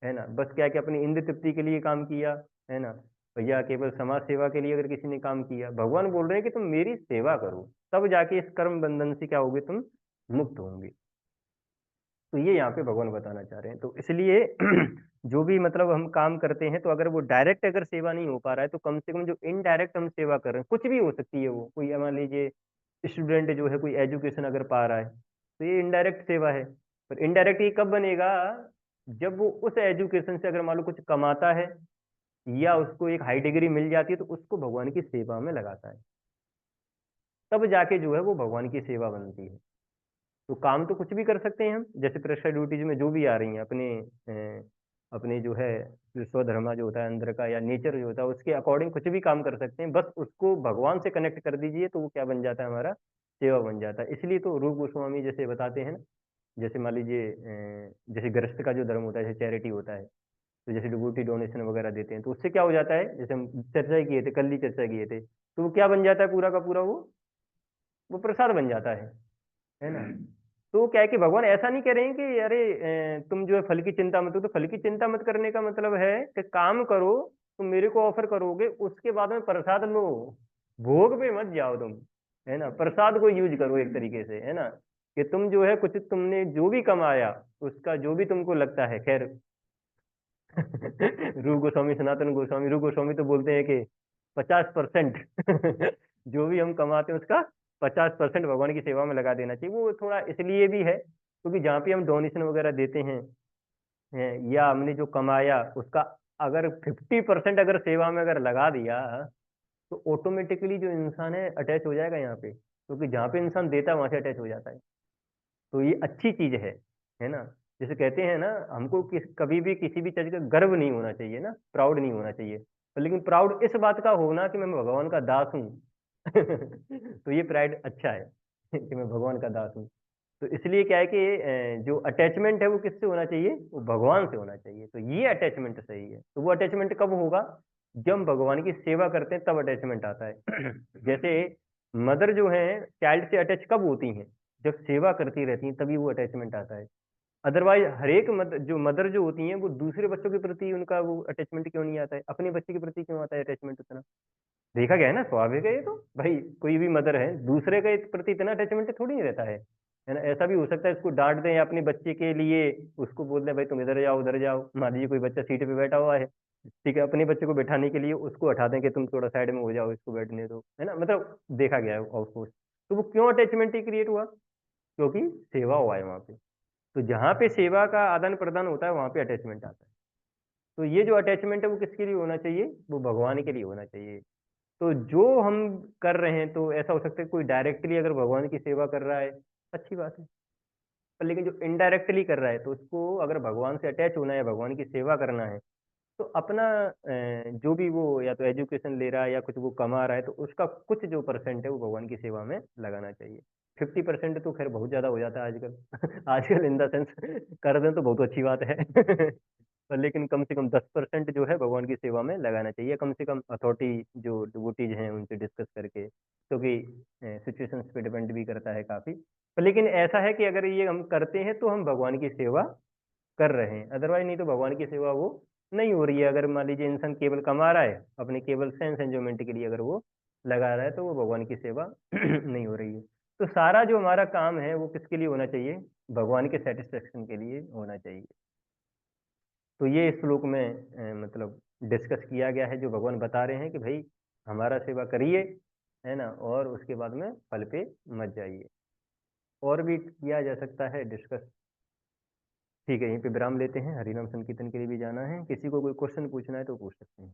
है ना। बस क्या कि अपनी इंद्र तृप्ति के लिए काम किया, है ना, या केवल समाज सेवा के लिए अगर किसी ने काम किया, भगवान बोल रहे हैं कि तुम मेरी सेवा करो, तब जाके इस कर्म बंधन से क्या होगे, तुम मुक्त होंगे। तो ये यहाँ पे भगवान बताना चाह रहे हैं। तो इसलिए जो भी मतलब हम काम करते हैं, तो अगर वो डायरेक्ट अगर सेवा नहीं हो पा रहा है, तो कम से कम जो इनडायरेक्ट हम सेवा कर रहे हैं, कुछ भी हो सकती है वो, कोई मान लीजिए स्टूडेंट जो है कोई एजुकेशन अगर पा रहा है, तो ये इनडायरेक्ट सेवा है। पर इनडायरेक्ट ये कब बनेगा, जब वो उस एजुकेशन से अगर मान लो कुछ कमाता है, या उसको एक हाई डिग्री मिल जाती है, तो उसको भगवान की सेवा में लगाता है, तब जाके जो है वो भगवान की सेवा बनती है। तो काम तो कुछ भी कर सकते हैं हम, जैसे प्रेशर ड्यूटीज में जो भी आ रही हैं अपने जो है, जो स्वधर्मा जो होता है अंदर का, या नेचर जो होता है उसके अकॉर्डिंग कुछ भी काम कर सकते हैं, बस उसको भगवान से कनेक्ट कर दीजिए, तो वो क्या बन जाता है, हमारा सेवा बन जाता है। इसलिए तो रूप गोस्वामी जैसे बताते हैं ना, जैसे मान लीजिए जैसे गृहस्थ का जो धर्म होता है, जैसे चैरिटी होता है, तो जैसे डिवोटी डोनेशन वगैरह देते हैं, तो उससे क्या हो जाता है, जैसे हम चर्चा ही किए थे, कल ही चर्चा किए थे, तो वो क्या बन जाता है पूरा का पूरा, वो प्रसाद बन जाता है ना। तो वो क्या है कि भगवान ऐसा नहीं कह रहे हैं कि अरे तुम जो है फल की चिंता मत करो, तो फल की चिंता मत करने का मतलब है कि काम करो, तुम मेरे को ऑफर करोगे, उसके बाद में प्रसाद लो, भोग पे मत जाओ तुम, है ना। प्रसाद को यूज करो एक तरीके से, है ना, कि तुम जो है कुछ तुमने जो भी कमाया, उसका जो भी तुमको लगता है, खैर रूप गोस्वामी, सनातन गोस्वामी, रूप गोस्वामी तो बोलते हैं कि 50% जो भी हम कमाते हैं उसका 50% भगवान की सेवा में लगा देना चाहिए। वो थोड़ा इसलिए भी है क्योंकि जहाँ पे हम डोनेशन वगैरह देते हैं, या हमने जो कमाया उसका अगर 50% अगर सेवा में अगर लगा दिया, तो ऑटोमेटिकली जो इंसान है अटैच हो जाएगा यहाँ पे, क्योंकि जहाँ पे इंसान देता है वहां से अटैच हो जाता है। तो ये अच्छी चीज है ना। जैसे कहते हैं ना, हमको कभी भी किसी भी चीज का गर्व नहीं होना चाहिए ना, प्राउड नहीं होना चाहिए, पर लेकिन प्राउड इस बात का होना कि मैं भगवान का दास हूँ। तो ये प्राइड अच्छा है कि मैं भगवान का दास हूँ। तो इसलिए क्या है कि जो अटैचमेंट है वो किससे होना चाहिए, वो भगवान से होना चाहिए। तो ये अटैचमेंट सही है। तो वो अटैचमेंट कब होगा, जब हम भगवान की सेवा करते हैं, तब अटैचमेंट आता है। जैसे मदर जो है चाइल्ड से अटैच कब होती हैं, जब सेवा करती रहती हैं, तभी वो अटैचमेंट आता है। अदरवाइज हर एक जो मदर जो होती हैं, वो दूसरे बच्चों के प्रति उनका वो अटैचमेंट क्यों नहीं आता है, अपने बच्चे के प्रति क्यों आता है अटैचमेंट उतना। देखा गया है ना, स्वाभाविक है ये तो भाई, कोई भी मदर है दूसरे के प्रति इतना अटैचमेंट थोड़ी नहीं रहता है ना। ऐसा भी हो सकता है इसको डांट दें, या अपने बच्चे के लिए उसको बोल दें भाई तुम इधर जाओ उधर जाओ, मान लीजिए कोई बच्चा सीट पे बैठा हुआ है, ठीक है, अपने बच्चे को बैठाने के लिए उसको हटा दें कि तुम थोड़ा साइड में हो जाओ, इसको बैठने दो, है ना, मतलब देखा गया है ऑफकोर्स। तो वो क्यों अटैचमेंट क्रिएट हुआ, क्योंकि सेवा हुआ है वहां पे। तो जहाँ पे सेवा का आदान प्रदान होता है, वहां पे अटैचमेंट आता है। तो ये जो अटैचमेंट है वो किसके लिए होना चाहिए, वो भगवान के लिए होना चाहिए। तो जो हम कर रहे हैं, तो ऐसा हो सकता है कोई डायरेक्टली अगर भगवान की सेवा कर रहा है, अच्छी बात है, पर लेकिन जो इनडायरेक्टली कर रहा है, तो उसको अगर भगवान से अटैच होना है, भगवान की सेवा करना है, तो अपना जो भी वो या तो एजुकेशन ले रहा है या कुछ वो कमा रहा है, तो उसका कुछ जो परसेंट है वो भगवान की सेवा में लगाना चाहिए। 50% तो खैर बहुत ज्यादा हो जाता है आजकल। आजकल इन द सेंस कर दें तो बहुत अच्छी बात है। पर लेकिन कम से कम 10% जो है भगवान की सेवा में लगाना चाहिए, कम से कम अथॉरिटी जो डिवोटीज हैं उनसे डिस्कस करके, क्योंकि सिचुएशंस पे डिपेंड भी करता है काफी। पर लेकिन ऐसा है कि अगर ये हम करते हैं तो हम भगवान की सेवा कर रहे हैं, अदरवाइज नहीं तो भगवान की सेवा वो नहीं हो रही है। अगर मान लीजिए इंसान केवल कमा रहा है, अपने केवल सेंस एंजॉयमेंट के लिए अगर वो लगा रहा है, तो वो भगवान की सेवा नहीं हो रही है। तो सारा जो हमारा काम है वो किसके लिए होना चाहिए, भगवान के सेटिस्फेक्शन के लिए होना चाहिए। तो ये इस श्लोक में मतलब डिस्कस किया गया है, जो भगवान बता रहे हैं कि भाई हमारा सेवा करिए, है ना, और उसके बाद में फल पे मत जाइए। और भी किया जा सकता है डिस्कस। ठीक है, यहीं पे विराम लेते हैं, हरिनाम संकीर्तन के लिए भी जाना है, किसी को कोई क्वेश्चन पूछना है तो पूछ सकते हैं।